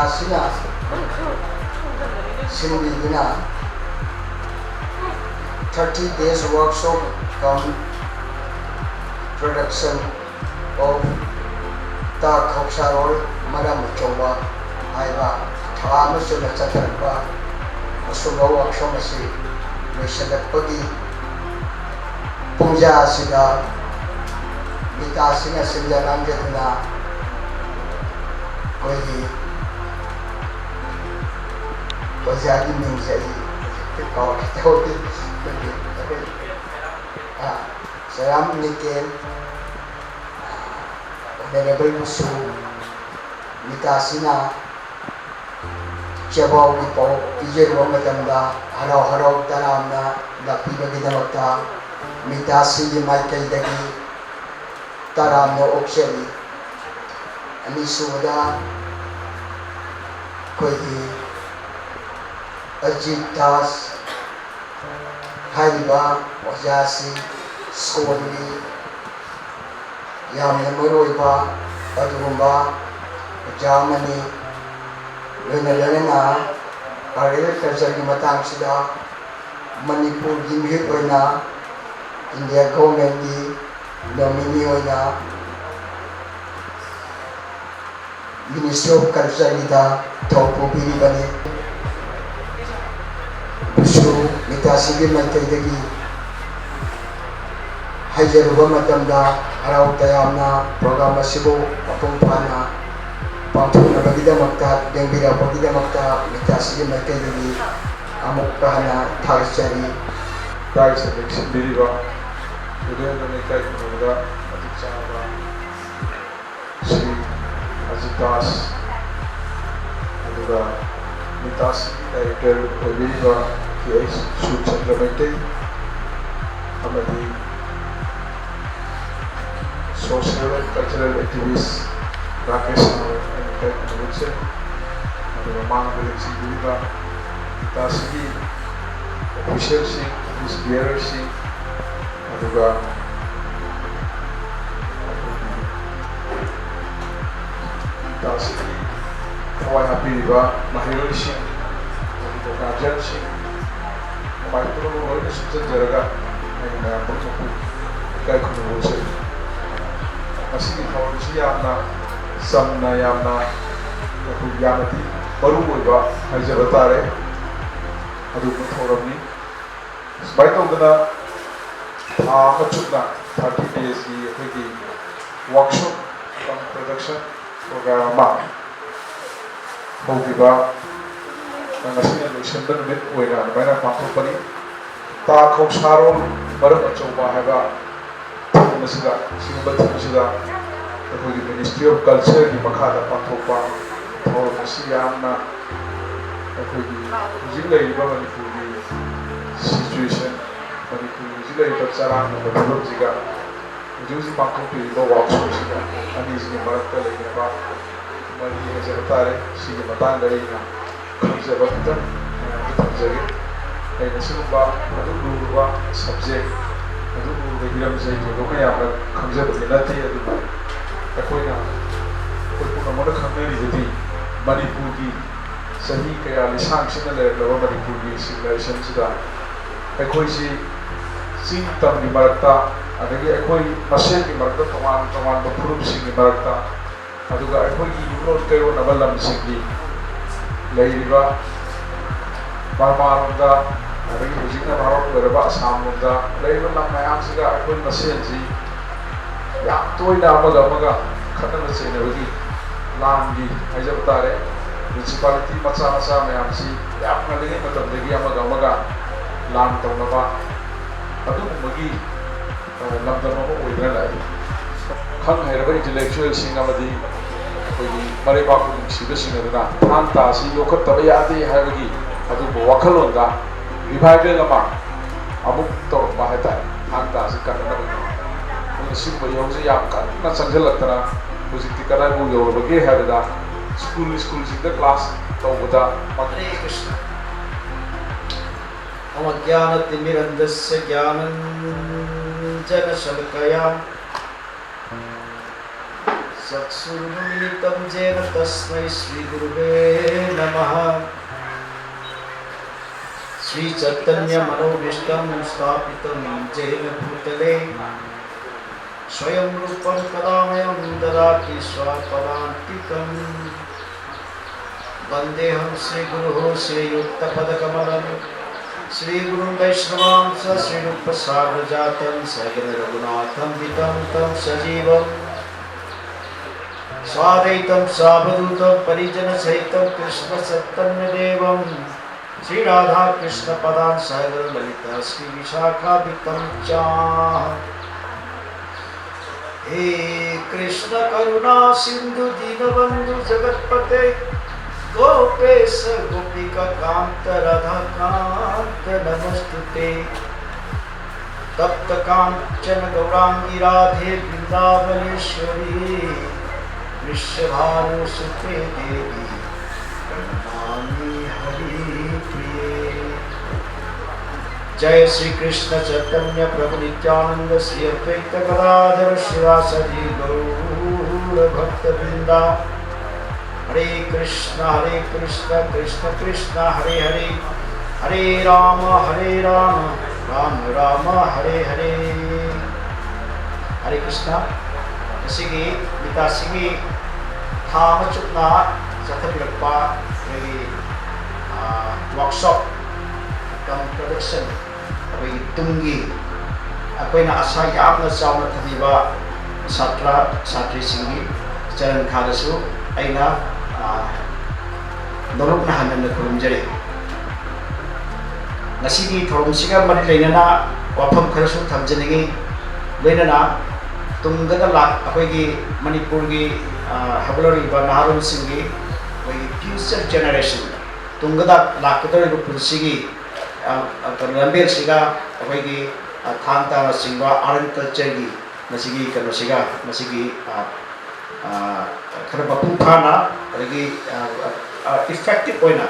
Mikasina Simbidina 30 days workshop come production of Ta Khopsarol Madam Chowa Aiba Thama Sula Chatarba Masulo workshop si Mishalapagi Puja Sida Mikasina Sinjaranjana Kohi Wajadi Minjai Kau kita hobi Salam Niken Venerable Musu Mikasina Chabau Wipo Ije Romatanda Harau Harau Taramna Lapi Bagidamata Mikasi Maikai Dagi Taramna Okshari Anisuda Kohi Ajit Das Hariba Wajasi Skodri Yamna Muruiba Adumba Jamani Lunalana Agriculture की मतंग सिदा मणिपुर की मिहित होना India government की nominee होना ministry of culture की था top OPD बने बुशु मितासी की मलकई दगी हाइजरुबा मतंदा हराव तयामना प्रोग्राम असिबो मपुंग फाना पांथुना बगिदमक्ता देंबिरा बगिदमक्ता मितासी की मलकई दगी अमुक कहना थागचरी प्राइस इलेक्शन बिरिबा उदयन निकाय कुनुगा अधिचारा श्री अजितास अदुगा मितासी डायरेक्टर ओबिबा केएस सुचंद्रमेटे अमदी social and cultural activist Rakesh निकाय कुनुगसे अदुगा मांगलिंग बिरिबा मितासी official sing, office bearer sing, aduga tasiki kawai happy ba mahiroi sing, aduga gajan sing, kamai puro lori sujan jaraga, ay na puro kai kuno bolse. Masih kawai si yamna, samna yamna, aku yamati baru boiba hari jabatare. Aduh orang ni, sebab itu kita macamna 30 days di workshop production program mak, hobi ba, ngasihnya election dan mit, wena, mana mampu pani, tak kau saron, baru macam apa heba, masihlah, masihlah, aku di Ministry of Culture di Makada mampu pa, tahu masihnya aku jika iba Manipuri situation Manipuri jika iba cara betul jika jadi mampu iba workshop jika ani sini mereka lagi apa mari kita cari sini matang dari ina kerja betul betul jadi ini semua ada dua subjek ada dua hiram saya itu kan yang kerja betul nanti ada aku ina aku pun nama kerja ni jadi Manipuri Sahi kaya lisang sina le lawa Manipuri civilization sida ekoi si singtam di marakta adagi ekoi masen di marakta toman bepurum sing di marakta aduga ekoi yurot kayo nabalam singi leiriba marmarunda adagi hujina bharot berba samunda leiriba lam mayam siga ekoi masen si ya toina amaga khatana sina bagi lamgi ajabtare municipality maca mayam si yam ngalingin matandagi amaga lam tawnaba adumagi lamdam ama oidra lai khang hairaba intellectual sing amadi koigi mareba ku sibe sing aduna than ta si lokhat taba yade haibagi adu wakhalonda revival ama amuk to ba hata than ta si kanna ba sing ba yong si yam kan na changjalaktana hujikti kana bu yorobage haibada school in the class tawda Hare Krishna Amadhyanatimmirandasya Jnananjana Shalakaya चक्षुरुन्मिलितं येन तस्मै श्रीगुरुवे नमः। श्रीचैतन्यमनोभीष्टं स्थापितं येन भूतले स्वयं रूपं कदामयं ददाति स्वपदान्तिकम्। वन्देऽहं श्रीगुरुः श्रीयुक्तपदकमलं श्रीगुरुं वैष्णवांश श्रीरूपसागरजातं सगररघुनाथं वितं तं सजीवम् स्वाद्वैतं सावधूतं परिजनसहितं कृष्णचैतन्यदेवं श्रीराधाकृष्णपदान् सागरललिता श्रीविशाखान्वितं च। हे कृष्ण करुणा सिंधु दीनबंधु जगत्पते गोपेश गोपिका कांत राधा कांत नमस्तुते। तप्त कांचन गौरांगी राधे वृंदावनेश्वरी वृषभानुसुते देवी प्रणमामि हरिप्रिये। जय श्री कृष्ण चैतन्य प्रभु नित्यानंद श्री अद्वैत गदाधर शिवासदि गौर भक्तवृंदा। हरे कृष्ण कृष्ण कृष्ण हरे हरे, हरे राम राम राम हरे हरे। हरे कृष्ण। इसीगी मितासीगी थाम चुपना चथबिरक्पा वर्कशॉप कम प्रोडक्शन अभी तुंगी अकोइना आशा यामना चावना थबीबा छात्र छात्री सिंगी चरण खादसु अइना नरुकना हनन खुरुमजरे। नसीगी थोरमसिगा मरि लेनना वाफम खरसु थमजनिगी लेनना तुंगदा लाक अखोइगी मणिपुरगी हबलरिबा नारुन सिंगी अखोइगी फ्यूचर जनरेशन तुंगदा लाकदरिबा पुंसिगी लंबेल सिगा अखोइगी थांता सिंगा आर्ट कल्चर की मसिगी कनोसिगा मसिगी खर मपुंग फाना अदगी इफेक्टिव ओइना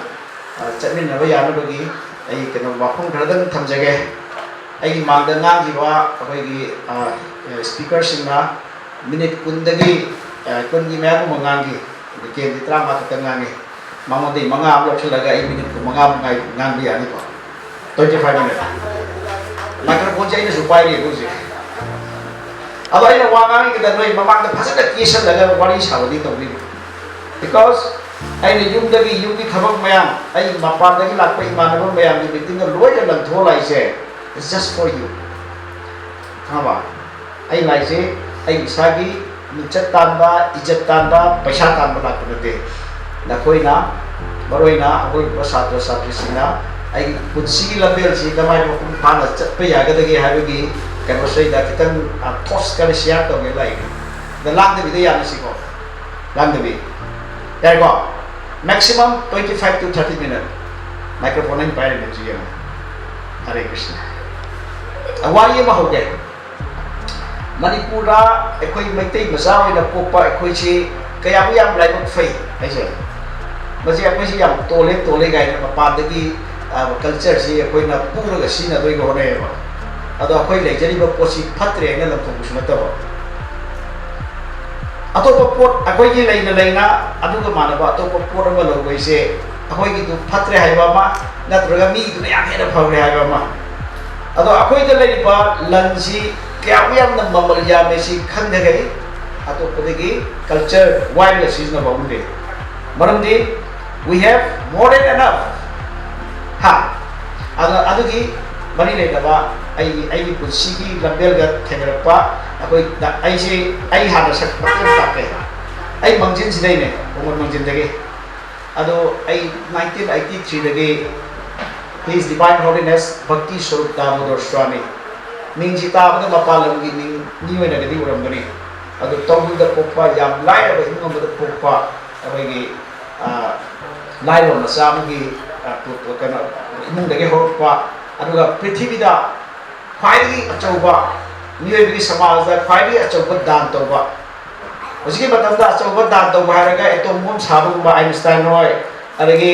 चटमिनबा यानबगी आई कनो वाफम खरदन थमजगे। आई मांगदा ngangiba अखोइगी स्पीकर सिंगा मिनिट कुंदगी कुंगी मैम मंगांगी केम दित्रा मातक ngangi मांगदे मंगा लक्षलगा आई मिनिट को मंगा मंगाई ngangi यानी को 25 minutes माइक्रोफोन चाहिए सुपाई रे बुझे। अब अइना वांगांगी के दनोय ममांग फसद केसन लगा वारी सावदी तौली बिकॉज़ अइना युमगी थबक मयाम अइ मपारदगी लाकपा इमानबो मयाम की मीटिंग लोय लंथो लाइसे इट्स जस्ट फॉर यू हाबा अइ लाइसे अइ इसागी मिचत तानबा इज्जत तानबा पैसा तानबा लाकनते नखोइना बरोइना अगोल छात्र छात्रीसिंगना आई पुंसिगी लंबेल सी कमाई मपुंग फाना चटपे यागदगे हाबगी कनो सैदा खितंग थॉट्स कर शेयर तौगे लाई द लांग दे यानसिको लांग दे यारगो मैक्सिमम 25 to 30 minutes माइक्रोफोन इन पाइरे में जियो। हरे कृष्ण। अवारी मा होगे मणिपुरा एकोई मैतै मसा ओइना पोपा एकोई छि कयाबु याम लाइबक फै हाइसे मजे एकोई छि याम तोले तोले गाइना मपादगी कल्चर से अखोइना पूरगा सिनादोइ होनेबा अदो अखोइ लेजरिबा पोसी फत्रे ने लमथोंबुसु नतबा अतोप पोट अखोइगी लेना अदुगा मानबा अतोप पोट अमा लौबैसे अखोइगी दु फत्रे हाइबा मा नत्रगा मी दुने यामेना फवरे हाइबा मा अदो अखोइदा लेरिबा लंजी क्याम न ममल यामेसी खंदगै अतोपदगी कल्चर वाइल्ड सीजन बाउंडे मरमदि we have more than enough हा अदुगी मरी लेदबा आई पुंसिगी लंबेलगा थेंगरपा अखोइ आइसे आई हाना सकपा ताके आई मंजिन सिदैने उमर मंजिन दगे अदो आई 1983 दगे हिज डिवाइन होलीनेस भक्ति स्वरूप दामोदर स्वामी मिंजी ताबदा मपालमगी निवेना गदी उरमबनी अदो तौबुदा पोपा याम लाइरबा हिंगमदा पोपा अबैगी लाइरो मसामगी कनो इमुंदगे होरपा अदुगा पृथ्वीदा ख्वाइदगी अचौबा मियोइबगी समाजदा ख्वाइदगी अचौबा दान तौबा हजिकी मतमदा अचौबा दान तौबा हारगा एटम बम साबुंबा आइंस्टाइन होय अदगी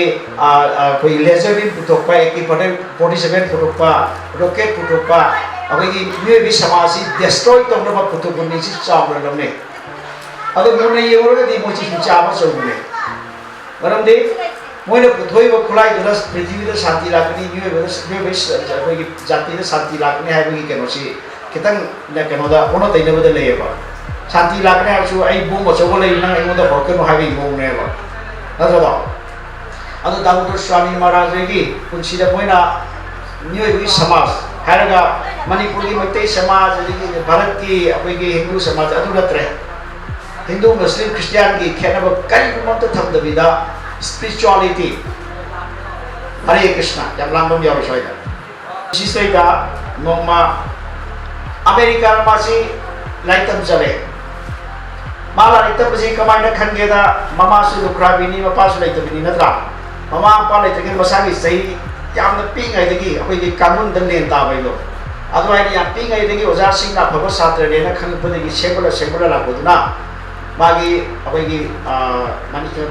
कोई लेजर बीम पुथोकपा 47 पुथोकपा रॉकेट पुथोकपा अबैगी मियोइबगी समाजसी डिस्ट्रॉय तौनबा पुथोकबनी सि चावरलमने अदो मुने येवरगदि मोची चाबा चौने मरमदि मोइने पुथोइबो खुलाइदुना पृथ्वीदा शान्ति लाकनि मियोबे जातिदा शान्ति लाकनि हाइबगि केनोसि खितंग ने केनोदा ओनो तैनबदा लेयबा शान्ति लाकनि हाइसु आई बुम बचौबो लेइ नंग आइमोदा हरकेनो हाइबि मोनेबा नजोदा अदो दामोदर स्वामी महाराजगी पुनसिदा मोइना मियोबे समाज हारगा मणिपुर की मैतै समाज भारत की अखोइगी हिंदू समाज अदु नत्रे हिंदू मुस्लिम क्रिश्चियन की खेनब करिगुमत थमदबिदा स्पिरिचुअलिटी हरे कृष्ण याम लांबम याव सोइदा सिसैदा नोमा अमेरिका मासी लाइतम चले माला लाइतम बसी कमाइना खनगेदा ममा सु लुक्राबिनी मपा सु लाइतबिनी नत्रा ममा पा लाइतगे मसागी सही यामना पिंगाइदगी अखोइगी कानून दलेन ताबैलो अदुआइनि याम पिंगाइदगी ओजासिंगना फबो सात्रनेना खंगपदगी सेबुला लाबोदुना मागी अखोइगी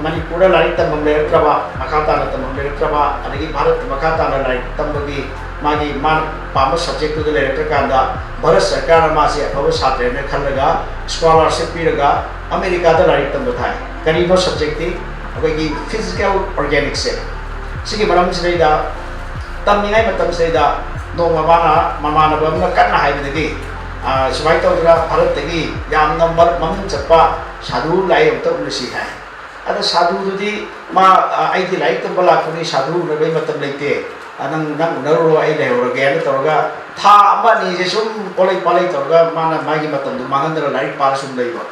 मणिपुर लाइक तमम लेरक्रबा मखाताना तमम लेरक्रबा अदगी भारत मखाताना लाइक तमबगी मागी मान पाम सब्जेक्ट टू लेरक्रकांदा भारत सरकार मासे फबो सात्रने खलगा स्कॉलरशिप पिरगा अमेरिका दा लाइक तमबो थाय करिनो सब्जेक्ट अखोइगी फिजिकल ऑर्गेनिक्स से सिगी मरम सिदैदा तमनिङाइ मतम सिदैदा नोमा माना ममानब अमना कन्ना हाइबदगी सुमाइ तौदरा भारत तगी याम नंबर ममन चप्पा साधु लाई उत उलसी है अदा साधु दुदी मा आइदि लाई तंबा लाखुनी साधु नबै मतम लेते नंग नंग उनरो आई लेहरगे न तौरगा था अमा नि जे सुम पोलै पालै तौरगा माना मागी मतम दु मांगंदरा लाई पार सुम लेबा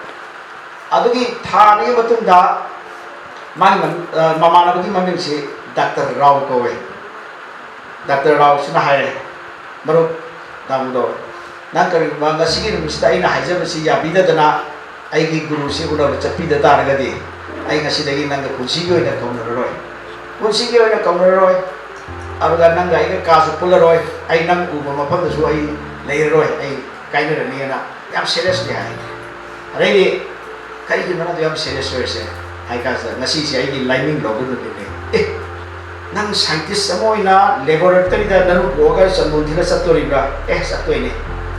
अदुगी था नि मतुंदा मागी ममानबगी ममिंग से डॉक्टर राव कोवे डॉक्टर राव सुना हाय मरो दामुदो नाकरि बांगासिगी रुमिसता आइना हाइजबसी याबिददना आइगी गुरु से उनाव चप्पीद तारगदि आई ngasiदगी नंग पुनसिगी ओइना कौनररोय पुनसिगी ओइना कौनररोय अरुगा नंग आइगा कासु पुलरोय आई नंग उबा मफमदसु आई लेररोय आई काइनरनिना याम सीरियस नि हाय अरेगी करिगी नना याम सीरियस होयसे हाय कास ngasi से आइगी लाइनिंग लोगुन दिने ए नंग साइंटिस्ट समोइना लेबोरेटरी दा नरु गोगा समुद्र सत्तोरिब्रा ए सत्तोइने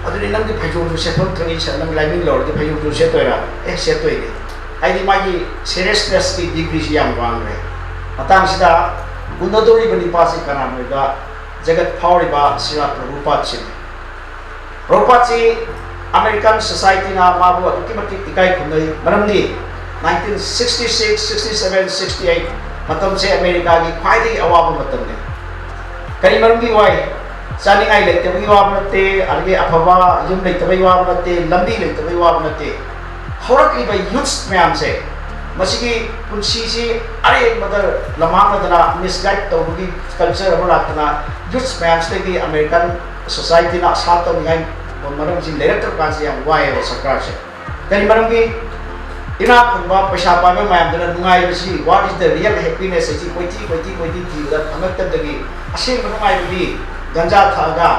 अदुनि नंग फाइजों सेफम थंगी नंग लाइनिंग लोरदि फाइजों सेतोइरा ए सेतोइने आइदि मागी सीरियसनेस की डिग्री से याम वांगरे मतंग सिदा उन्नतोरि बनि पासी कनामैदा जगत फावरिबा श्री प्रभुपाद अमेरिकन सोसाइटी ना माबु अदुकिमति इकाई खुनै मरमदि 1966 67 68 मतम से अमेरिका की ख्वाइदगी अवाब मतम ने करी मरमगी वाई चानिंगाई लेतबगी वाब नते अलगे अफबा युम लेतबगी वाब नते लंबी लेतबगी वाब नते हौरकलिबा यूथ्स मैम से मसिगी पुंसी से अरे मदर लमांगदना मिसगाइड तौबगी कल्चर अमला तना यूथ्स मैम से की अमेरिकन सोसाइटी ना साथ निगाई मरम से लेरटर कान से वाई सरकार से करी मरमगी इना खुनबा पैसा पाबे मायमदना नुंगाई बसी what is the real happiness इति कोइती दा थमक्तदगी असे नुंगाई गंजा थागा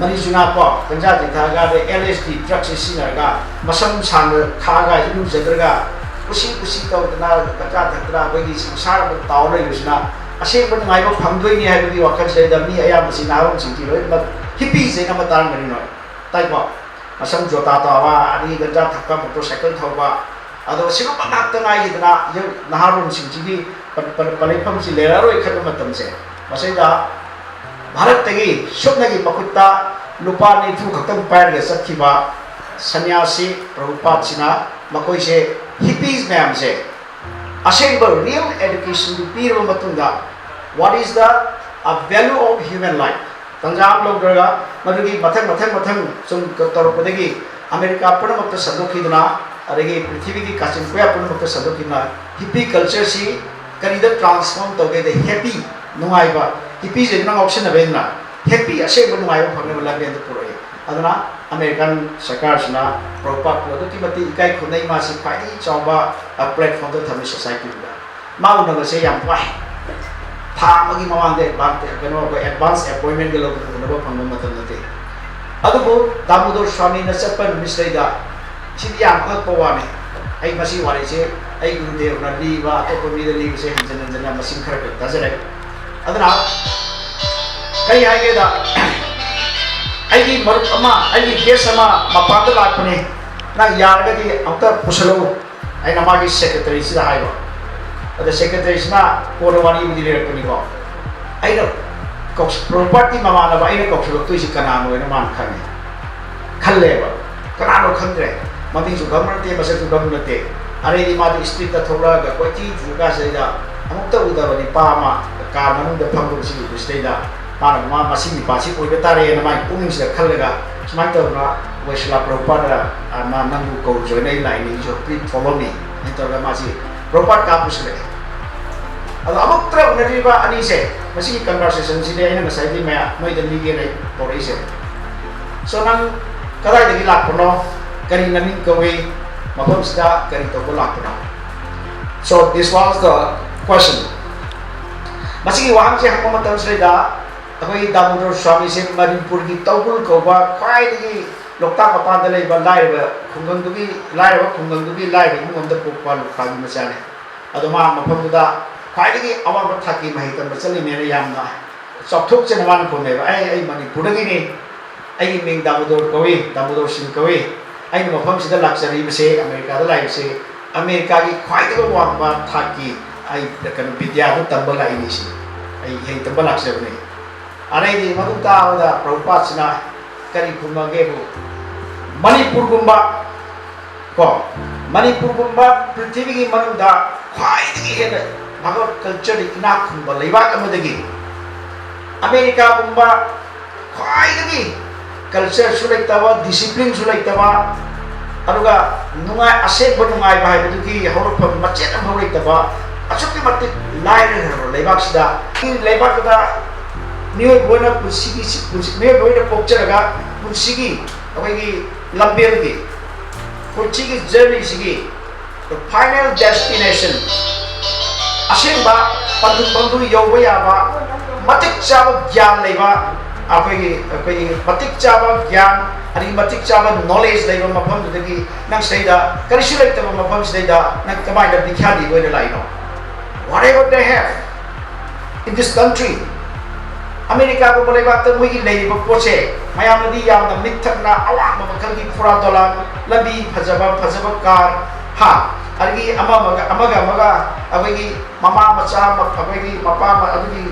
मरिजुना को गंजा थागा दे LSD ड्रग्स सिनरगा मसम सांग खागा इनु जदरगा कुसी तौदना गंजा थकरा बगी संसार ब तावरे युजना असे नुंगाई ब फंगदोइनी हाइबगी वखन से द मी अया मसी नावम सिंति लोइ म हिप्पी जेना मतार मरिनो ताइबा असम जोता तावा अनि गंजा थक्का मोटरसाइकिल थौबा अदो सिगो पनाक्तना इदना यो नहारुन सिंजिगी पलेफम सि लेरारोय खन मतम से मसेदा भारत तगी सुबनगी पकुत्ता लुपा निथु खतम पायरगे सखिबा सन्यासी प्रभुपाद सिना मकोइ से हिप्पीज मैम से असेंबर रियल एजुकेशन पीरब मतुंगा what is the value of human life तंजाम लोगरगा मदुगी मथंग सुम तोरपदगी अमेरिका पुनमक्त सदोखिदना अरेगी पृथ्वी की काचिन कोया पुनमक्त सदोखिना हिप्पी कल्चर सी करीदा ट्रांसफॉर्म तोगे द हैप्पी नुआइबा हिप्पी जे नंग ऑप्शन अबेना हैप्पी असे नुआइबा फंगने वाला बेंद पुरोय अदना अमेरिकन सरकार सना प्रोपाक को की मति इकाई खुनै मासी फाइदि चौबा प्लेटफॉर्म तो थमी सोसाइटी दा माउ नंग से याम वाई था मगी मवांदे बांते कनो को एडवांस अपॉइंटमेंट के लोग नबो फंगम मतन नते अदुबो दामोदर स्वामी न चपन मिस्लेदा सिदि याम पवाने आई मसी वाले से आई गुरुदेव न लीबा तो कोमी द लीब से हंजन मसिन खर तजरे अदना कई हाइगेदा आई मरुप अमा आई गेस अमा मपाद लाखने ना यारगदी अंतर पुसलो ꯑꯩꯅ ꯃꯥꯒꯤ ꯁꯦꯀ꯭ꯔꯦꯇꯔꯤꯁꯤꯗ ꯍꯥꯏꯕ ꯑꯗ ꯁꯦꯀ꯭ꯔꯦꯇꯔꯤꯁꯤꯅ ꯀꯣꯟꯅ ꯋꯥꯔꯤꯕꯨꯗꯤ ꯂꯤꯔꯛꯄꯅꯤꯀꯣ ꯑꯩꯅ ꯄ꯭ꯔꯣꯄꯔꯇꯤ ꯃꯃꯥꯟꯅꯕ ꯑꯩꯅ ꯀꯧꯁꯤꯜꯂꯛꯇꯣꯏꯁꯤ ꯀꯅꯥꯅꯣ ꯍꯥꯏꯅ ꯃꯥꯅ ꯈꯪꯉꯦ ꯈꯜꯂꯦꯕ ꯀꯅꯥꯅꯣ ꯈꯪꯗ꯭ꯔꯦ ꯃꯃꯤꯡꯁꯨ ꯈꯪꯕ ꯅꯠꯇꯦ ꯃꯁꯛꯁꯨ ꯈꯪꯕ ꯅꯠꯇꯦ ꯑꯗꯩꯗꯤ ꯃꯥꯗꯤ ꯁ꯭ꯇ꯭ꯔꯤꯠꯇ ꯊꯣꯛꯂꯛꯑꯒ ꯀꯣꯏꯊꯤ ꯊꯤꯔꯀꯥꯟꯁꯤꯗꯩꯗ ꯑꯃꯨꯛꯇ ꯎꯗꯕ ꯅꯤꯄꯥ ꯑꯃ ꯀꯥꯔ ꯃꯅꯨꯡꯗ ꯐꯝꯕꯁꯤ ꯎꯕꯁꯤꯗꯩꯗ ꯃꯥꯅ ꯃꯁꯤ ꯅꯤꯄꯥꯁꯤ ꯑꯣꯏꯕ ꯇꯥꯔꯦꯅ ꯃꯥꯒꯤ ꯄꯨꯛꯅꯤꯡꯁꯤꯗ ꯈꯜꯂꯒ ꯁꯨꯃꯥꯏꯅ ꯇꯧꯗꯅ ꯋꯦꯁꯂꯥ ꯄ꯭ꯔꯚꯨꯄꯥꯗ ꯅꯪꯕꯨ ꯀꯧꯖꯣꯏꯅ ꯑꯩ ꯂꯥꯛꯏꯅꯤ ꯁꯨ ꯄ꯭ꯂꯤꯖ ꯐꯣꯂꯣ ꯃꯤ ꯍꯥꯏꯅ ꯇꯧꯔꯒ ꯃꯥꯁꯤ ꯄ꯭ꯔꯚꯨꯄꯥꯗ ꯀꯥ ꯄꯨꯁꯤꯜꯂꯛꯑꯦ ꯑꯗꯣ ꯑꯃꯨꯛꯇ ꯎꯅꯗ꯭ꯔꯤꯕ ꯑꯅꯤꯁꯦ ꯃꯁꯤꯒꯤ ꯀꯟꯚꯔꯁꯦꯁꯟꯁꯤꯗꯤ ꯑꯩꯅ ꯉꯁꯥꯏꯗꯤ ꯃꯌꯥꯝ ꯅꯣꯏꯗ ꯂꯤꯒꯦꯅ ꯇꯧꯔꯛꯏꯁꯦ ꯁꯣ ꯅꯪ ꯀꯗꯥꯏꯗꯒꯤ ꯂꯥꯛꯄꯅꯣ ꯀꯔꯤ ꯅꯃꯤꯡ ꯀꯧꯏ ꯃꯐꯝꯁꯤꯗ ꯀꯔꯤ ꯇꯧꯕ ꯂꯥꯛꯄꯅꯣ so this was the question masigi wahangse hangma matamsida akhoi Damodar Swami se Manipurgi Taugul kauba khwaidagi lokta mapanda leiba laiba khungangdugi laiba imongda pokpa lukhabi machane adoma mafamda khwaidagi awaba thaki mahitam bachali mena yamna chokthok chena wan khoneba ai Manipurdagi ni ai ming Damodar Singh kawi ai mafamsida lakchari base America da laibase America की ख्वाइदग वांगबा थाकी आई कन विद्या दु तंबला इनिसी आई हे तंबला सेबने अरे दि मदुता ओदा प्रभुपादसिना करी खुमगे बु मणिपुर गुंबा को मणिपुर गुंबा पृथ्वी की मनुदा ख्वाइदगी हे भगवत कल्चर इना खुंबा लेबाक अमदगी अमेरिका गुंबा ख्वाइदगी कल्चर सुलेक्तवा डिसिप्लिन सुलेक्तवा अरुगा नुंगाई असेंबा नुंगाई बाहायबदुगी हौरफम मचेत अम हौरैतबा अचुक्की मतिक लाइरहरो लेबाकसिदा की लेबाकदा नियोय बोना नियोय बोना पोक्चरगा पुंसिगी अबैगी लंबेरगी पुंसिगी जर्नी सिगी the final destination असेंबा पंदु यौबा याबा मतिक चाबा ज्ञान लेबा अखोई मतिक चाबा ज्ञान अरी मतिक चाबा नॉलेज लेबा मफम दुदगी नंग सैदा करिसु लेतबा मफम सैदा नंग कमाइदा बिख्यादी बोइना लाइनो whatever they have in this country America को बोलेबा त मोगी लेबा पोचे मयामनदी यामना मिथकना अवांग मखलगी फुरा दोलान लबी फजबा कार हा अरगी अमगा अबगी ममा मचा अबगी मपा अबगी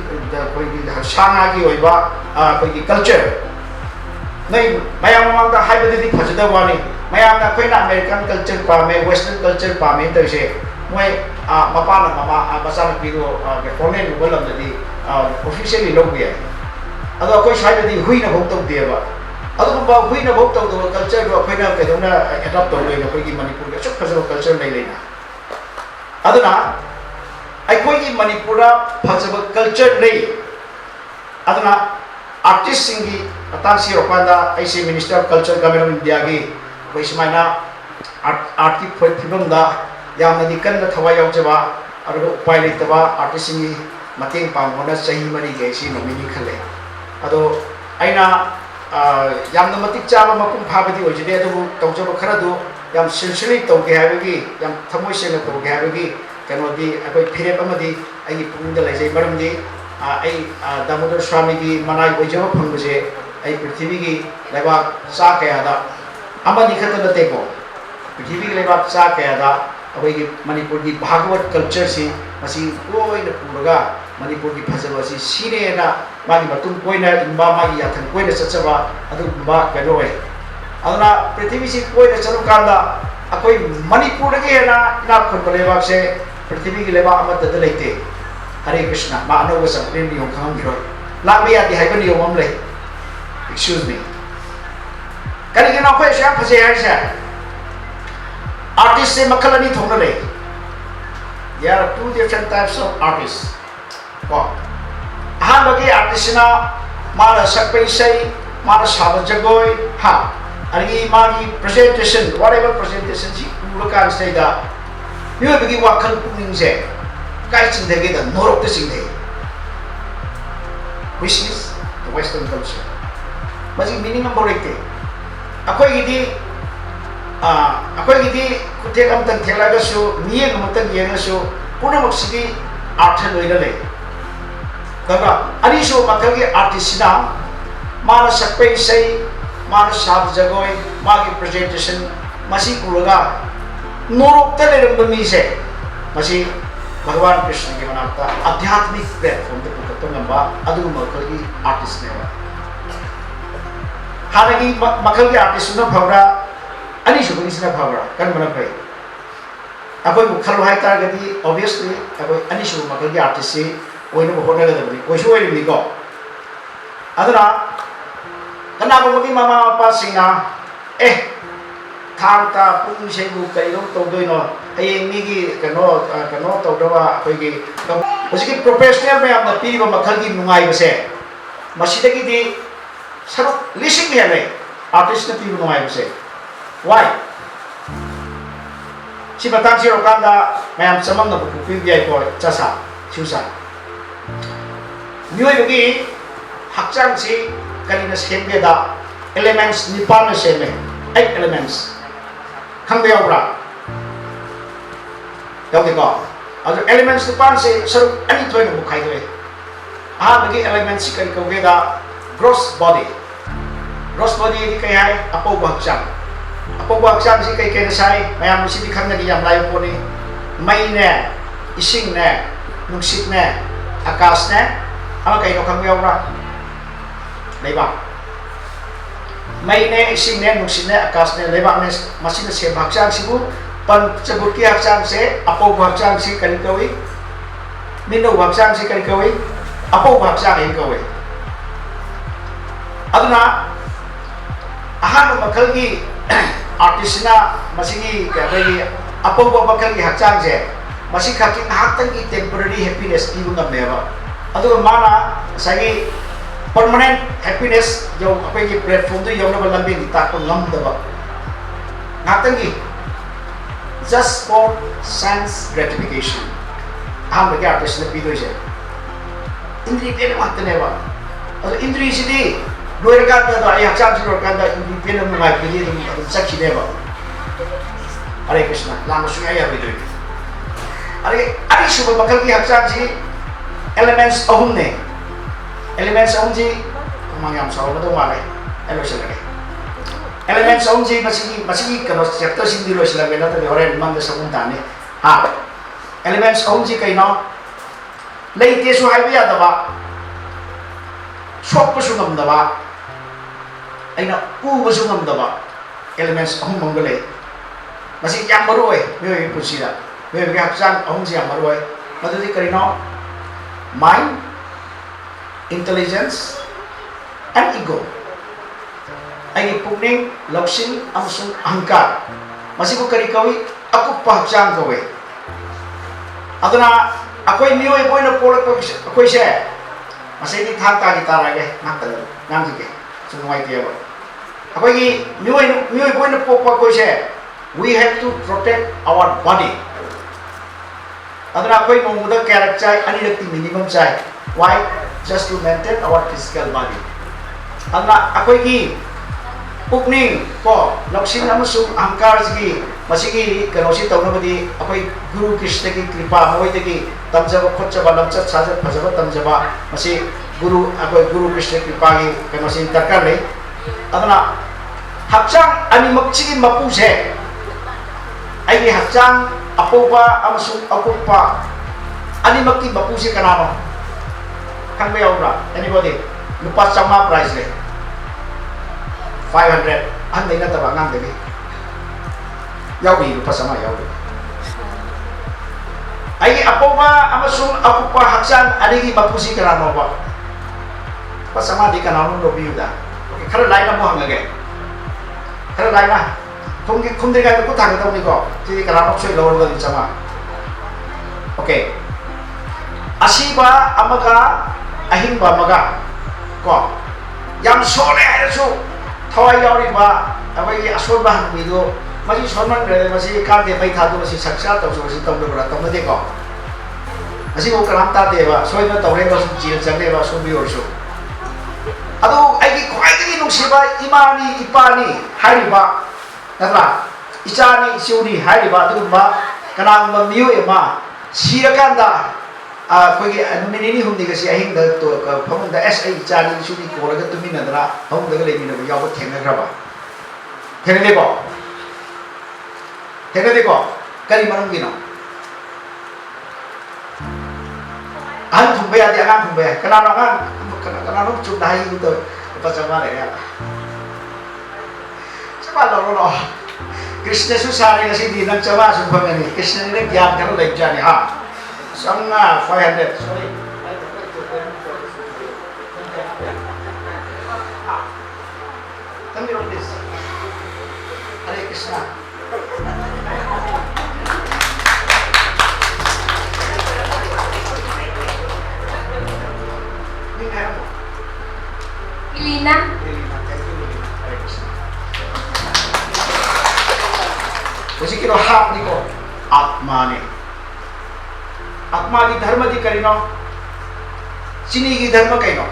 कोई साना की होइबा कोई कल्चर नहीं मयाम मांगदा हाइबदि फजदा वानी मयामना कोइना अमेरिकन कल्चर पामे वेस्टर्न कल्चर पामे तसे मोय मपा ममा मचा पिरो फोरेन बोलमदि ऑफिशियली लोगया अदो कोई साइबदि हुइना भोक्तौ देबा अदुबा हुइना भोक्तौ दो कल्चर दो कोइना केदोना एडॉप्ट तौलेना कोइगी मणिपुर के सब फजबा कल्चर नै लेना अदुना अखोइगी मणिपुर फजबा कल्चर नै अदुना आर्टिस्ट सिंगी अतांसी रोपांदा ऐसे minister of culture government of India की कोई समायना आर्ट की फिल्मदा यामनदी कन्न थवा यावजबा अरगो उपाय लेतबा आर्टिस्ट सिंगी मतेंग पांगोना सही मरी गेसी नोमिनी खले अदो आइना यामना मतिक चाबा मकुम फाबदी ओजिदे अदु तौजबा खरदु याम सिलसिली तौगे हाबगी याम थमोय सेना तौगे हाबगी कनोदी अखोय फिरेप अमदी आइगी पुंगदा लेजै मरमदी आई दामोदर स्वामी की मनाई ओजबा फंगबसे आई पृथ्वी की लेबाक चा कयादा अमनी खत नतेको पृथ्वी की लेबाक चा कयादा अखोयगी मणिपुर की भागवत कल्चर से मसी कोइना पुरगा मणिपुर की फजबा सी सिनेना मागी मतुम कोइना इम्बा मागी याथन कोइना चचबा अदु बा कनोय अदना पृथ्वी से कोइना चलु कांदा अखोय मणिपुर के ना इना खुन लेबाक से पृथ्वी की लेबाक अमत द लेते हरे कृष्णा मा अनोग संप्रेम नियम खाम गिरो लांबे यादि हाइबा नियम हम ले एक्सक्यूज मी करी के ना कोइ से फसे हाइसे आर्टिस्ट से मखल अनि थोंना ले there are two different types of artists ko ahanbagi artist na mara sakpai sai mara saba jagoi ha ari magi presentation whatever presentation ji urakan sai da yo bagi wakal puning je kai chinde ge da norok de chinde which is the western culture maji meaning number 8 akoi gidi कुटे अमतन थेलागसु मियेंग अमतन येंगसु पुनमक्सिगी art लोइना ले दगा अनिसु मखलगी आर्टिस्टना माना सकपै सै माना साब जगोय मागी presentation मसी पुरगा नोरोक्ता लेरंबा मीसे मसी भगवान कृष्ण के मनाता आध्यात्मिक प्लेटफॉर्म पे पुकत्तो ngamba adu makal gi artist ne hana gi makal gi artist na phawra ani su gi sina phawra kan mana phai akoi bu khalu hai tar gadi obviously akoi ani su makal gi artist se oina bu hona ga dabri koi su oi ni ko adana kana bu gi mama papa singa thang ta pung sei bu kai ro to doi no ai mi gi kano to do wa koi gi उसकी professional में आपने P व मखल की नुंगाई बसे मशीद की दी sir लिशिंग है ले artist ने पी व नुंगाई बसे वाई सी बतान सी रोकांदा मैं हम समझ न पी भी आई को चसा चूसा न्यूय बगी हक्चांग सी करी न सेम बेदा एलिमेंट्स निपान न सेम है 8 एलिमेंट्स खंबे ओब्रा याद देखो अगर एलिमेंट्स निपान से सर अनी थोड़े न बुखाई दोए बगी एलिमेंट्स करी कौगे दा ग्रॉस बॉडी ये कहीं है अपो बक्चांग से कहीं साई मैं हम उसी दिखा नहीं यम लाइव कोने मई ने इशिंग ने नुक्सित ने आकाश ने हम कहीं तो खंबे ओब्रा नहीं बा मई ने इशिंग ने नुक्सित ने आकाश ने लेबा ने मशीन से बक्चांग सिबु पंचभूत की हक्चांग से अपो हक्चांग से करी कवि मिनो हक्चांग से करी कवि अपो हक्चांग ही कवि अदना अहान मखल की आर्टिस्ट ना मसीगी क्या कही अपो मखल की हक्चांग से मसी खाकी हाथन की टेम्पररी हैप्पीनेस की बुंगा मेवा अदो माना सही परमानेंट हैप्पीनेस जो अपने की प्लेटफॉर्म तो यों ना लंबी ताकत लंब दबा हाथन की just for sense gratification. हम बच्चे आर्टिस्ट ने पीड़ों से इंद्री पेन मारते हैं वाह और इंद्री सीधी लोयर का तो आई हक्चांग से लोयर का तो इंद्री पेन में मार के लिए तुम सच्ची नहीं वाह अरे कृष्णा लाम सुनाई है बिल्कुल अरे शुभ मकल की हक्चांग से एलिमेंट्स अहुम जी मांगे हम साव में तो मारे एलोशन लगे एलिमेंट्स अहुम जी मसीगी कनो चैप्टर सिंधी लोश लगे ना तो होरे मंद सकुन ताने एलिमेंट्स अहुम जी कहीं ना लेते सु हाई भी आता बा शॉप पर सुनम दबा ऐना ऊब सुनम दबा एलिमेंट्स अहुम मंगले मसी क्या मरोए मेरे पुसीदा मेरे क्या हक्चांग अहुम जी मरोए मधुदी कहीं ना माइंड इंटेलिजेंस एंड ईगो आई पुनिंग लक्ष्य अमसुंग अहंकार मसीबु करी कवि अकुप्पा हक्चांग कवि अदना अकोई मियोय बोइना पोलक अकोई से मसेदी थांता की तारागे नातल नांगी के सुनवाई केबो अकोई की मियोय बोइना पोपा कोई से we have to protect our body अदना अकोई मोमुदा कैरेक्टर अनि रक्ति मिनिमम चाहे why just to maintain our physical body अदना अकोई की पुकनिंग को लक्ष्य अमसुंग अहंकार की मसीगी कनोसी तौनबदी अखोई गुरु कृष्ण की कृपा मोइदगी तमजब खोचब लमचत साजत फजब तमजब मसी गुरु अखोई गुरु कृष्ण कृपा की कनोसी दरकार ले अदना हक्चांग अनिमक्ची मपू से आई हक्चांग अपोपा अमसुंग अकुपा अनिमक्की मपू से कनानो खंबे औरा एनीबॉडी लुपा चमा प्राइस ले 500 anh đấy là tập ngang đấy giao bị lúc pasama giao được ai apoma amasung akupa haksan adigi mapusi karano ba pasama di kanano no biuda okay khara lai na mo hangage khara lai na không đi cái có thằng đâu đi có thì kanano soi lo lo di chama okay asiba amaga ahimba maga ko yam sole hai su थवाई यावरी बा अबई असोर बा हमीदो मसी सोनमन रे मसी कादे मै थादो मसी सक्सा तौ सो मसी तौ बरा तौ नदे को मसी को कराम ता देबा सोइना तौरे बस जील चले बा सो बि ओरसो अदो आइगी ख्वाइदगी नुसिबा इमानी इपानी हारिबा नत्रा इचानी इचौनी हारिबा दुबा कनांग मियो एमा सिरकांदा कोई मिनी हुंदी गसी अहिंग द तो फमुंदा एस आई इचानी इचौनी कोलगा तुमिनदरा हम दग लेमिन याव थेंगग्राबा थेंगदेबो थेनदेको करी मरमगिनो अहन थुंबे यादे अगान थुंबे कनानो चुप दाई तो पचमा ले या चमा लो कृष्ण सुसारे गसी दी नंग चमा सु फगनी कृष्ण ने ज्ञान करो ले जाने हा संगा 500 sorry Tell me this. Hare Krishna. Ilina. Hare Krishna. उसी की हाथ निको आत्मा ने आत्मा की धर्म दी करीनो चीनी की धर्म कहीनो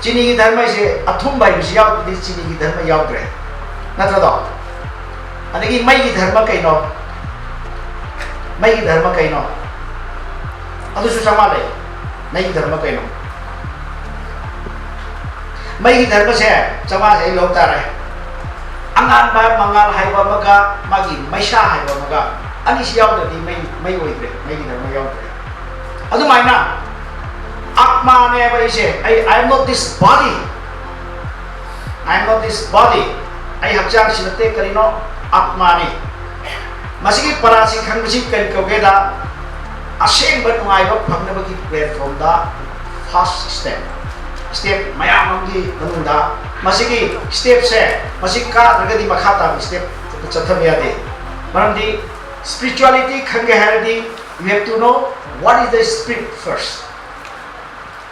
चीनी की धर्म से अथुम बाई चीनी की धर्म याद्रे नत्रदो अदगी मई की धर्म कहीनो मई की धर्म कहीनो अदुसु समाले मई की धर्म कहीनो मई की धर्म से चमा से लोग तारे अंगान बा मंगाल हाइबा मगा मागी मैशा हाइबा मगा अनिस यावदि मई ओइद्रे मई की धर्म यावद्रे अदुमाइना आत्मा ने वैसे I am not this body I हक्चांग सिनते करिनो आत्मा ने मसिगी परासी खंगसी करि कोगेदा असेंग बनुआइबा फंगनबगी प्लेटफॉर्म दा फर्स्ट स्टेप मयाम हमगी मनुदा मसिगी स्टेप से मसिग का रगदी मखाता स्टेप चथम यादे मरमदी spirituality खंगे Hardi you have to know what is the spirit first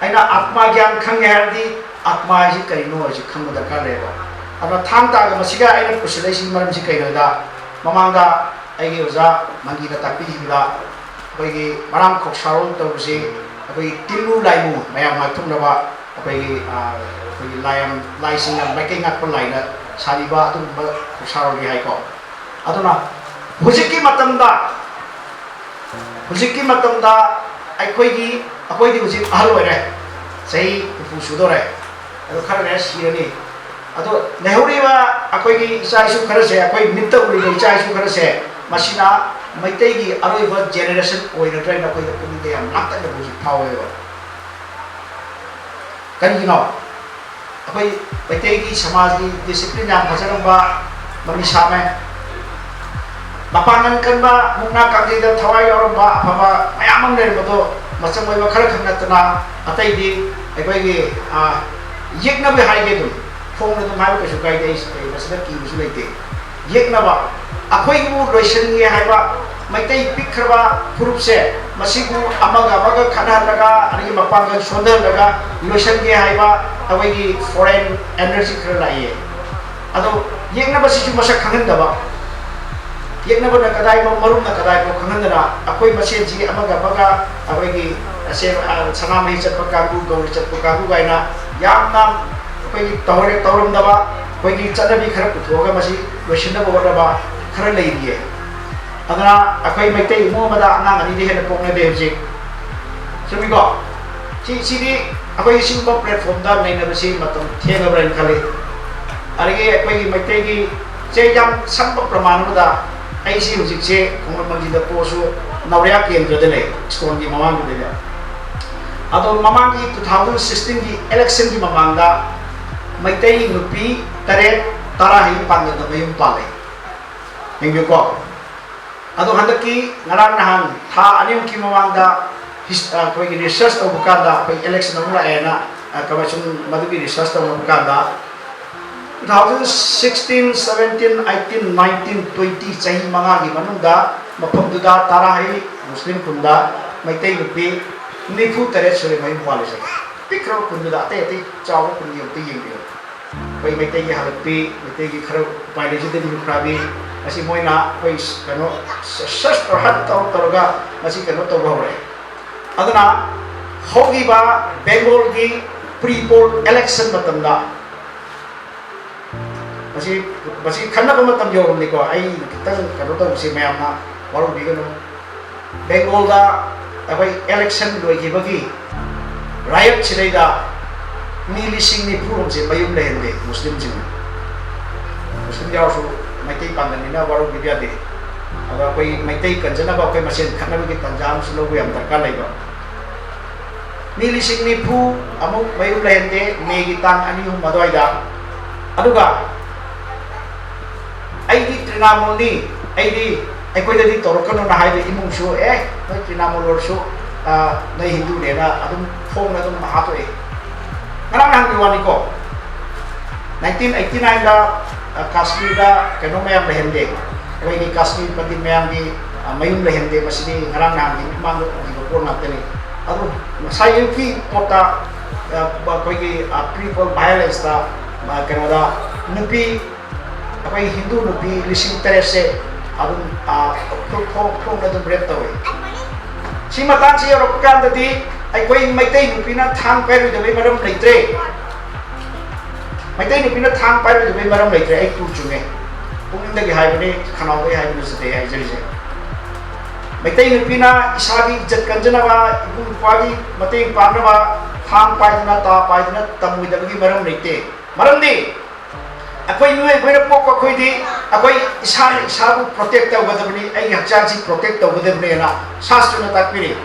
अना आत्मा ज्ञान खंगे हरदी आत्मा जी करिनो जी खंग दरकार लेबा अना थांग ताग मसिगा आइना पुसलेसी मरम जी कइनोदा ममांगा आइगे ओजा मंगी दा तापी हिबला बइगे मराम खोक्सारोन तौसी अबै तिलु लाइमु मयाम माथुमनबा अबै लायम लाइसिंग माइकिंग अप लाइना सालिबा अदुम खोक्सारोन हाइको अदुना हुजिकी मतमदा अखोइगी हुजिक अहल ओइरे सही उफु सुदोरे अदो खरने सिरनी अदो नेहुरीबा अखोइगी इचाइसु खरसे अखोइ मित्त उरिबा इचाइसु खरसे मसिना मैतेगी अरोइबा जेनरेशन ओइरद्रै नखोइ कुनिदे याम लाक्तने बुजि फावेबा कनिनो अखोइ मैतेगी समाजगी डिसिप्लिन याम फजरबा मनिसामे मपांगन कनबा मुक्ना कांगीदा थवाई यौरबा अफबा मयामम लेरबदो मचम ओइबा खर खंगतना अतैदी अखोइगी येकनबे हाइगे दुम फोंग दुम हाइबा कछु काइदे मसला की बुसु लेते येकनबा अखोइगी मु लोइसनगे हाइबा मैतै पिखरबा फुरुप से मसिगु अमगा खनहलगा अनि मपांगन सोंदलगा लोइसनगे हाइबा अखोइगी फॉरेन एनर्जी खर लाइए अदो येकनबा सिसु मसक खंगनदबा येकनबा न कदाइ मो मरुम न कदाइ मो खंगनदना अखोइ मसे जी अमगा अखोइगी असे सनामहि चटप कांगु गौरी चटप कांगु गाइना यामना अखोइगी तौरमदबा अखोइगी चटबी खर पुथोगा मसि लोइसनबा वरबा खर लेरिए अदना अखोइ मैतै मोमदा अंगांग अनि दे हेन पोंगने दे हुजि सुमिगो सिदी अखोइ सिंबा प्लेटफॉर्म दा नैनबसि मतम थेगब्रन खले अरगे अखोइगी मैतैगी जे याम संब प्रमाणबदा ऐसी हुजिक से खुमर मंजिदा पोसु नवरिया केंद्र दे ले स्कोन की ममांग दे ले अदो ममांग की 2016 की इलेक्शन की ममांगा मैतै नुपी तरे तारा hi पांगद मयुम पाले हिंगो को अदो हंदकी ngaraang nahan tha anim ki mamangda कोई की रिसर्च तो बुकांदा कोई इलेक्शन होगा है ना कवचुन मधु की रिसर्च तो बुकांदा 2016, 17, 18, 19, 20 चाही मंगा की मनुंगा मफमदुदा तारा है मुस्लिम कुंदा मैतै नुपी निफु तरे सुरे मई वाले से पिक्रो कुंदा अते अते चाव कुंदी अते यिंगियो कोई मैतै की हलपी मैतै की खरो पाइले जिते दिखराबी असी मोइना कोई कनो सस और हट तौरगा असी कनो तो होरे अदना होगीबा बेंगोल की प्री पोल इलेक्शन मतमदा बसी खन्नब मतम योरमनिको आई कितन कनो तो उसी मैमना वारो बिगनो बेंगोलदा अबै इलेक्शन लोइगिबगी रायट छिलेदा मिलिसिंग नि पुरोम से मयुम लेहंदे मुस्लिम यावसु मैतै पांगनिना वारो बिदियादे अगर कोई मैतै कंजनबा कोई मसेन खनबगी तंजाम सुलोबु याम दरकार लेबा मी लिसिंग निफु अमुक मयुम लेहंदे मेगी तांग अनि हु मदवाइदा अदुगा आईदी त्रिनामोलनी आईदी अखोइददी तोरकनो ना हाइबे इमुंगसु नोय त्रिनामोल ओरसु नोय हिंदू नेना अदुम Phong अदुम हातोए ngana nang diwani ko 1989 da Kashmir da kano mayam lehende koi ni Kashmir pati mayam di mayum lehende masini ngarang nang di mang di ko na tene adu sayu ki pota koi ki people violence da kano da nupi koi Hindu nupi lising terese adu phong na dum rep tawe si matang si rokan tadi ai koi maitei nupi na thang peru de maram leitre maitei nupi na thang peru de maram leitre ai tu chunge pung dagi hai bani khanau ai hai bani se ai jeri je maitei nupi na isagi ijat kanjana ba ibu pagi matei parna ba thang pai na ta pai na tamui da bagi maram leite maram di akoi nuai koi na pok koi di akoi isabu protect ta gadabni ai hakchang si protect ta gadabni na shastra na takpiri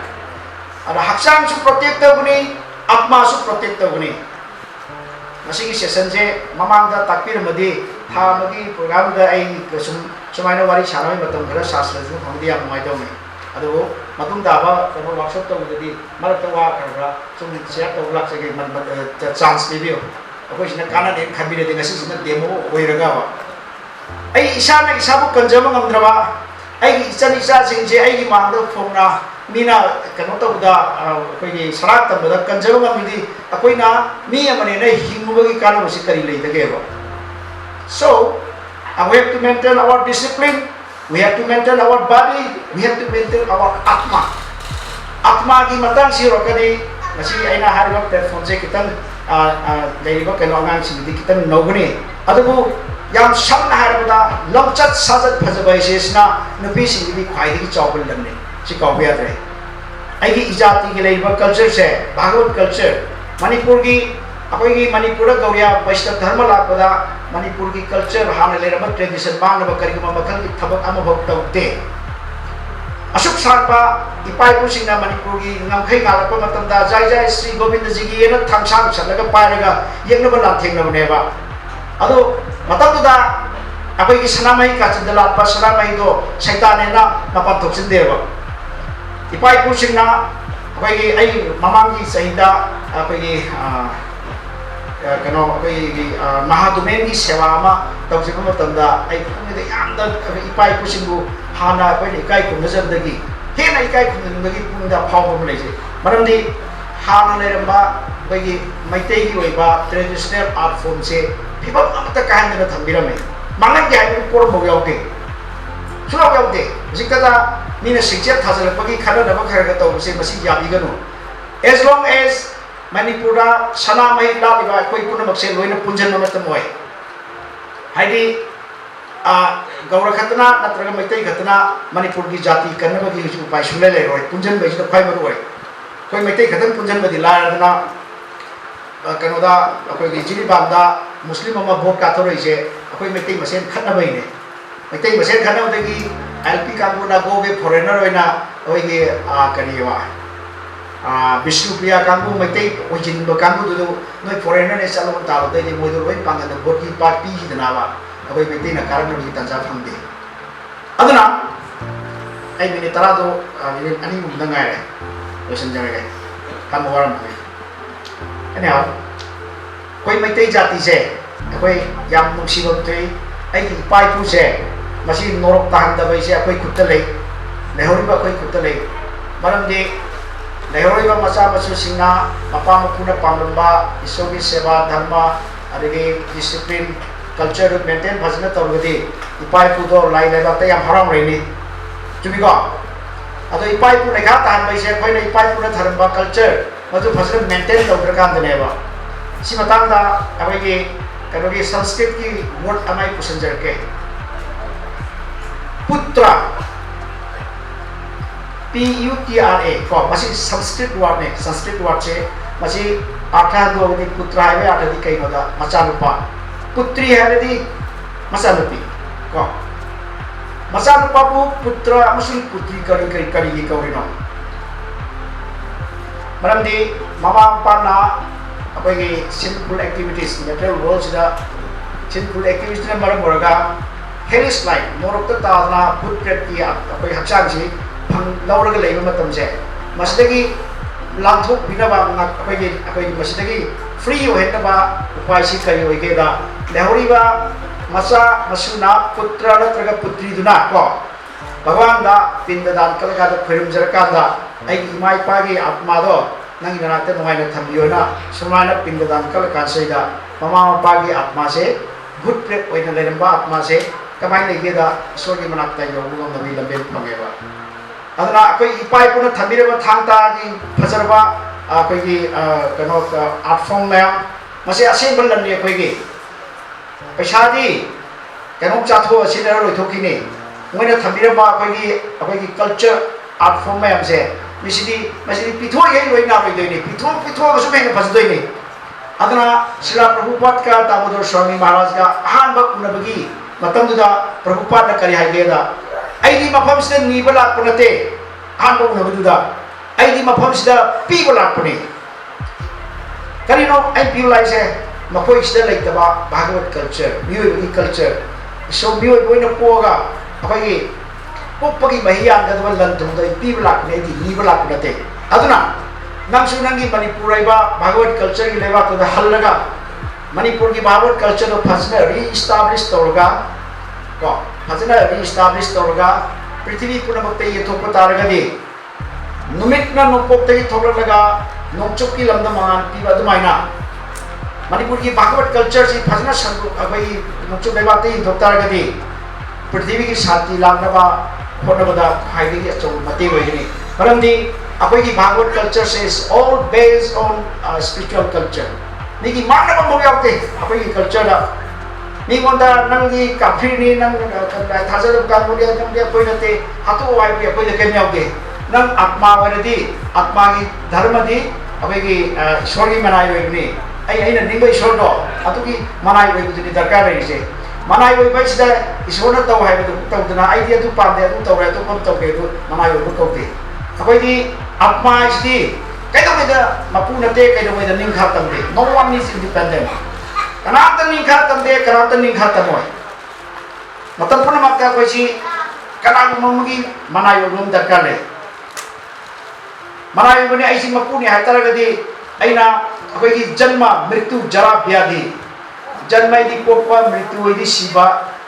ada hakchang su protect ta buni atma su protect ta buni masigi session je mamang da takpir madi tha magi program da ai sumaina wari chanai matam khara shastra ju hamdi am mai do me ado matung da ba ko workshop ta udadi marak ta wa khara sum share ta ulak se man chance review akoi sina kana de khabire de ngasi sina demo oiraga ba ai isa na isa bu kanjama ngamdraba ai ichani isa sing je ai mang da phongna Meena कनो तबदा कोई सड़क तबदा कंजरवा मिदी अकोइना मी अमने ने हिंगबगी कानो से करी ले दगेबो so we have to maintain our discipline, we have to maintain our body, we have to maintain our atma gi matang si rokani masi aina harba platform se kitan leiba kano angang si di kitan noguni adubu yam samna harba longchat sajat phajabai sesna nupi si di khwai di chawbul lamne si kawbiya re ai gi ijati gi leiba culture se bhagavad culture manipur gi akoi gi manipur da gauriya vaishnav dharma lakpada manipur gi culture hana lerama tradition bang ba kari ma makhal gi thabak ama bhok tawte asuk sarpa ipai pu singna manipur gi ngamkhai ngalakpa matam da jai jai sri govind ji gi ena thangsang chalaga pairaga yengna ba lam thengna ne ba ado matam da akoi gi sanamai ka chindala pa sanamai do shaitan ena mapa thoksin de ba ipai pu singna akoi gi ai mamang gi sahida akoi gi kano akoi gi mahadumen gi sewa ma tawsi ma tanda ai pung de yam da ipai pu singu hana akoi ni kai kum nazar dagi he na ikai kum dagi pung da phaw ma lai je maram di hana le ramba akoi gi maitei gi oiba traditional art form se phibam amata kahan na thambirame mangan gi ai por mo yauke sulau yauke jikada mina sikchet thajalapagi khana na ba kharaga tawse masi yabi ganu as long as manipura sana mai la ba koi puna makse loina punjan ma tamoi haidi gaura khatna natraga maitai khatna manipur gi jati kanna ba gi upai sule le roi punjan ba ji phai ma roi koi maitai khatan punjan ba di la na kano da akoi gi jili bam da muslim ma vote ka thoroi je akoi maitai masen khatna bai ne maitai masen khatna da gi LP kangu na go be foreigner oina oi gi kaniwa Vishnu Priya kangu maitai ojin ba kangu du noi foreigner ne chalo ta de ni moi do roi panga da bot ki part pi hi na ba oi maitai na karan ni tanza phangde aduna ai mini tara do ni ani mum da ngai question jang gai kam waram mai ani ha koi maitai jati se koi yam nungsi ba tai ai ki pai pu se masi norok tahan da bai se akoi kutta lei lehori ba koi kutta lei maram de lehori ba macha machu singna mapa mapuna pamramba isogi seva dharma adegi discipline culture maintain bhajna tawgadi ipai pu do lai lai ba ta yam haram reini chumi ko ado ipai pu lekha tahan bai se koi na ipai pu na dharma culture maju bhajna maintain tawdra kan de ba si matang da abegi kanogi sanskrit ki word amai pusanjar ke putra P-U-T-R-A ko masi Sanskrit word ne Sanskrit word che masi atha do ni putra hai atha di kai noda macha lupa putri hai di macha lupi ko machanupabu putra amasung putri kari kaurino maramdi mama pana apai sinful activities material world sida sinful activities na maram oraga hellish life morok ta na putret ki apai hakchang si phang lauraga leiba matam se masidagi langthok binaba apai masidagi free ohenaba upai si kari oige da lehoriba masa masuna putra natraga putri duna ko bhagwan da pindadan kalga da phirum jarakanda ai imai pagi atma do nangi nanate nomaina thambiona sumana pindadan kalka seida mama pagi atma se good prep oina leramba atma se kamai lege da sorgi manakta yogu nabi lambe phangeba adana akoi ipai puna thambireba thangta gi phajarba akoi gi kano art form ma mase asembal lamni akoi gi पैसादी कनो चाथो सिनर रोइथोकिने मोइना थम्बिरबा अखोगी culture art form मैम से मिसिदी पिथो ये रोइना रोइदोइने पिथो गसु मेन फजदोइने अदना शिला प्रभुपाद का दामोदर स्वामी महाराज का अहानब उनबगी मतमदुदा प्रभुपाद न करि हाइदेदा आइदी मफम से नीबला पुनते अहानब उनबदुदा आइदी मफम से पीबला पुने करिनो आई पीबलाइसे मखोई सिदा लेतबा भागवत कल्चर म्यूई कल्चर सो म्यूई बोइना पोगा अखोई पोपगी महियान गदब लन तुमदो पीबला ने दी लीबला नते अदुना नंगसु नंगी मणिपुर राइबा भागवत कल्चर की लेबा तो हल्लगा मणिपुर की भागवत कल्चर तो फसना री एस्टैब्लिश तोरगा को फसना री एस्टैब्लिश तोरगा पृथ्वी पुनमते ये थोप तारगदि नुमितना नोपोक्ते थोरलगा नोचुक की लमदा मान पीबा दुमाइना मणिपुर की भागवत कल्चर से फजना संगु अबई नोचुक लेबाते थोक्तारगदि पृथ्वी की शांति लानबा होनबदा हाइदि अचो मते होइनि परमदि अबई की भागवत कल्चर से is all based on spiritual culture निकी मानबा मो यावते अबई की कल्चर दा निगोंदा नंगी काफिनी नंग थाजद कामुलिया नंगे कोइनते हातो वाइबे कोइदे केम यावते नंग आत्मा वरदि आत्मा की धर्म दि अबई की ईश्वरी मनाय होइनि ऐना निंगो ईश्वर दो अतुकी मनाय होइबुदि दरकार रहिसे मनाय होइबैसिदा ईश्वर न तौ हाइबदु तौदना आइदि अदु पांदे अदु तौरे तो कम तौके दु मनाय होइबु कौते अखोइदि आत्मा इसिदि कैदोमेदा मपु नते कैदोमेदा निंखा तमदे नो वन इज इंडिपेंडेंट कनात निंखा तमदे कनात निंखा तमोय मतम पुनमक्ता कोइसि कनागुमगी मनाय होइबु दरकार ले मनाय होइबनि आइसि मपुनि हाइतरगदि ऐना अखोइगी जन्म मृत्यु जरा व्याधि जन्म इदी पोपा मृत्यु इदी शिवा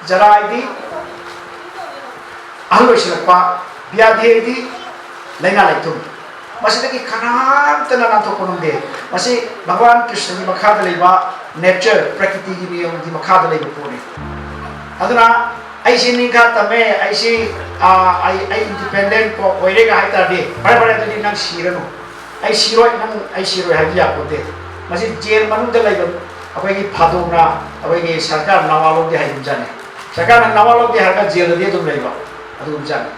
जरा इदी अहलोइसलपा व्याधि इदी लैना लैथुम मसिदगी खनामतना नाथोकोनुदे मसि भगवान कृष्ण की मखाद लेबा नेचर प्रकृति की नियम की मखाद लेबा पोने अदुना ऐसी निखा तमे ऐसी आई इंडिपेंडेंट को ओइरेगा हाइतादे बड़े बड़े तदि नंग सिरनो आई सिरोय हाइया पोते मसि जेल मनुद लेबा अखोइगी फादोना अखोइगी सरकार नवालोग हाइम जाने सरकार नवालोग हारगा जेल दे दुम लेबा अदुम जाने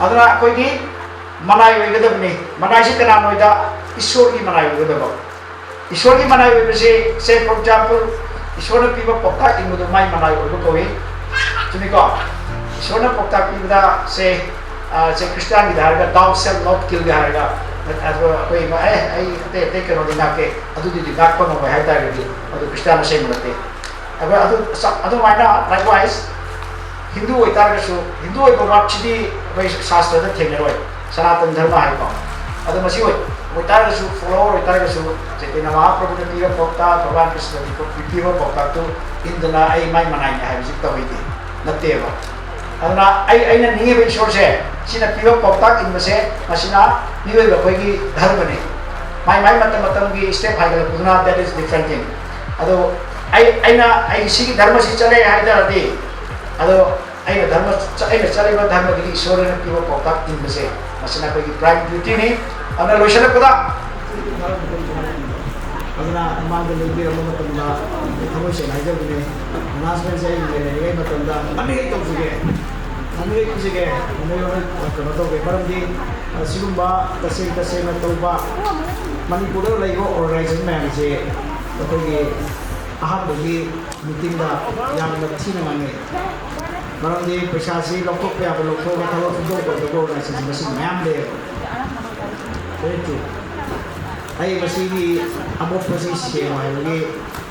अदुना अखोइगी मनाय होइगदबनि मनाय से कना नोइदा ईश्वर की मनाय होइगदबो ईश्वर की मनाय होइबसे से फॉर एग्जांपल ईश्वर पीबा पक्का इमुदो माय मनाय होइबो कोइ तुमिको ईश्वर पक्का पीबदा से क्रिश्चियन की धारगा दाउ सेल नॉट किल धारगा अदो कोइ आई ते कनो दिना के अदुदि दिगाक पनो हाय तारगि अदो क्रिश्चियन से मनते अदो माइना लाइकवाइज हिंदू होइतारगसु हिंदू होइबो बातचिदी बै शास्त्र द थेंगरोय सनातन धर्म है को अदो मसी होइतारगसु फॉलो होइतारगसु चैतन्य महाप्रभु ने पीबा पक्का भगवान कृष्ण को पीबा पक्का तो इंदना आई माय मनाय है जित तवैदि नतेबा अदना आइना निगे ईश्वर से सिना पीबा पक्का इनबसे मसिना निवे बखोइगी धर्म ने माय मतम की स्टेप हाइगल पुना दैट इज डिफरेंट थिंग अदो आइना सिगी धर्म से चले हाइदरदि अदो आइना धर्म आइना चलेबा धर्म की ईश्वर ने पीबा पक्का इनबसे मसिना कोइगी प्राइम ड्यूटी ने अदना लोइसलपदा अदना मांग लेबि मतमदा थमोय से हाइजबने अनाउंसमेंट से लेने मतमदा अने तौजुगे अने कुजिगे अने कनो तौगे मरमदि सिगुम्बा तसेंग तौबा मणिपुर लेगो ऑर्गेनाइजेशन मैम से अखोइगे अहाबगी मीटिंग दा यामना थिना माने मरमदी पैसा से लौटोक पे आप लौटोक का थलो सुधो को तो ना से मसी मैम ले थैंक यू आई मसी की अबो पसी से माय लगे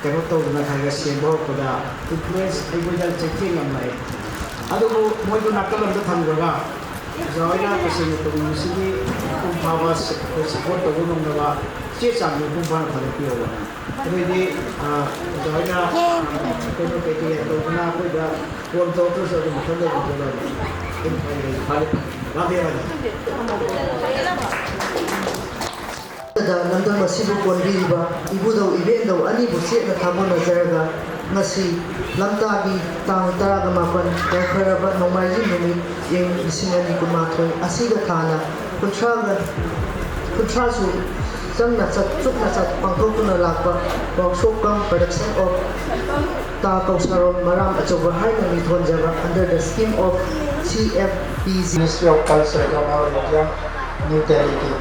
करो तो ना खागा से बो को दा इन्फ्लुएंस आई को जल चेकिंग हम लाए अदो मोय को नकल अंदर थमगा जायना पसी तो मसी की कुंभावा सपोर्ट तो गुण नवा चे चांग कुंभान फले पियो अदे जायना कनो के तो ना को दा फोन तो से मतलब तो इन फले राधे नंदन मसीबु कोनबीबा इबुदौ इबेंदौ अनिबु सेना थाबोनजरगा ngasi lamtagi tang taraga mapan kharaba nomaiji numi yeng isinani kumathoi asiga thana kuntrasu changna chat chukna chat pangthokuna lakpa workshop kam production of ta kausaron maram achoba haina mi thonjaba under the scheme of CFPZ Ministry of Culture Government of India, New Delhi.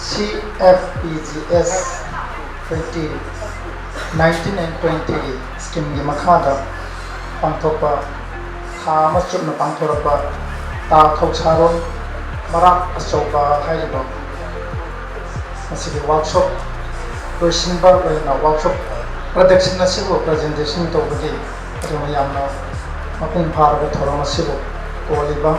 CFPGS 2019 and 20 scheme gi makhada pangthopa kha machupna pangthorapa ta thoksaron marak achoba haiba masigi workshop rosinba na workshop production asibo presentation to bagi ro yamna mapung pharaga thorong asibo koliba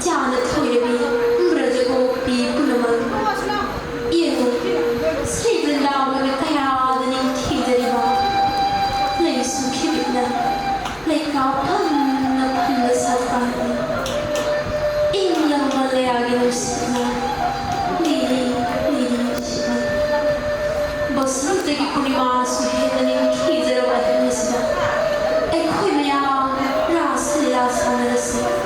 चांद थोड़े ब्रज को P पुनमल ये सेदना वग कयादनी थीजरिबा लई सुखी बिना लई काफन fun सफानी इन लंबले आगे नुसना लीली शिवा बसंत की पूर्णिमा सुहेदनी थीजरबा हिमसना एक खुया रास लीला सानरसी